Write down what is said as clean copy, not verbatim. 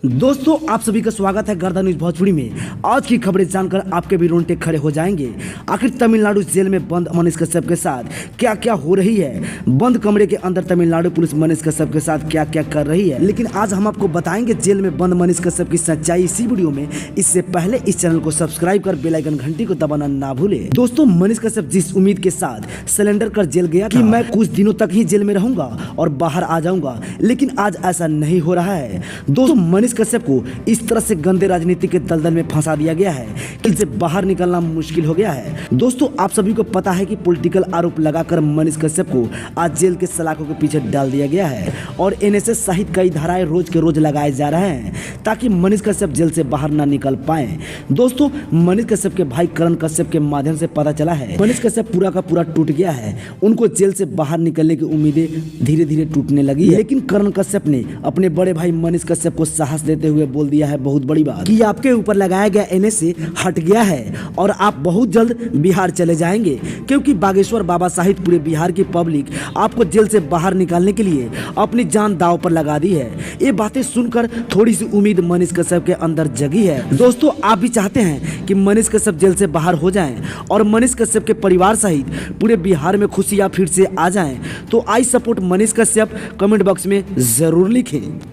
दोस्तों आप सभी का स्वागत है गर्दा न्यूज भोजपुरी में। आज की खबरें जानकर आपके भी रोंगटे खड़े हो जाएंगे। आखिर तमिलनाडु जेल में बंद मनीष कश्यप के साथ क्या क्या हो रही है, बंद कमरे के अंदर तमिलनाडु पुलिस मनीष कश्यप के साथ क्या क्या कर रही है। लेकिन आज हम आपको बताएंगे जेल में बंद मनीष कश्यप की सच्चाई इसी वीडियो में। इससे पहले इस चैनल को सब्सक्राइब कर बेल आइकन घंटी को दबाना ना भूले। दोस्तों मनीष कश्यप जिस उम्मीद के साथ सिलेंडर कर जेल गया कि मैं कुछ दिनों तक ही जेल में रहूंगा और बाहर आ जाऊंगा, लेकिन आज ऐसा नहीं हो रहा है। दोस्तों मनीष कश्यप को इस तरह से गंदे राजनीति के दलदल में फंसा दिया गया है कि इसे बाहर निकलना मुश्किल हो गया है। दोस्तों आप सभी को पता है कि पॉलिटिकल आरोप लगाकर मनीष कश्यप को आज जेल के सलाखों के पीछे डाल दिया गया है और एनएसएस सहित कई धाराएं रोज के रोज लगाए जा रहे हैं ताकि मनीष कश्यप जेल से बाहर ना निकल पाए। दोस्तों मनीष कश्यप के भाई करण कश्यप के माध्यम से पता चला है मनीष कश्यप पूरा का पूरा टूट गया है। उनको जेल से बाहर निकलने की उम्मीदें धीरे धीरे टूटने लगी है। लेकिन करण कश्यप ने अपने बड़े भाई मनीष कश्यप को साहस देते हुए बोल दिया है बहुत बड़ी बात कि आपके ऊपर लगाया गया एनएसए हट गया है और आप बहुत जल्द बिहार चले जाएंगे, क्योंकि बागेश्वर बाबा सहित पूरे बिहार की पब्लिक आपको जेल से बाहर निकालने के लिए अपनी जान दांव पर लगा दी है। ये बातें सुनकर थोड़ी सी उम्मीद मनीष कश्यप के अंदर जगी है। दोस्तों आप भी चाहते हैं कि मनीष कश्यप जेल से बाहर हो जाएं और मनीष कश्यप के परिवार सहित पूरे बिहार में खुशियां फिर से आ जाएं, तो I support Manish Kashyap comment box में जरूर लिखें।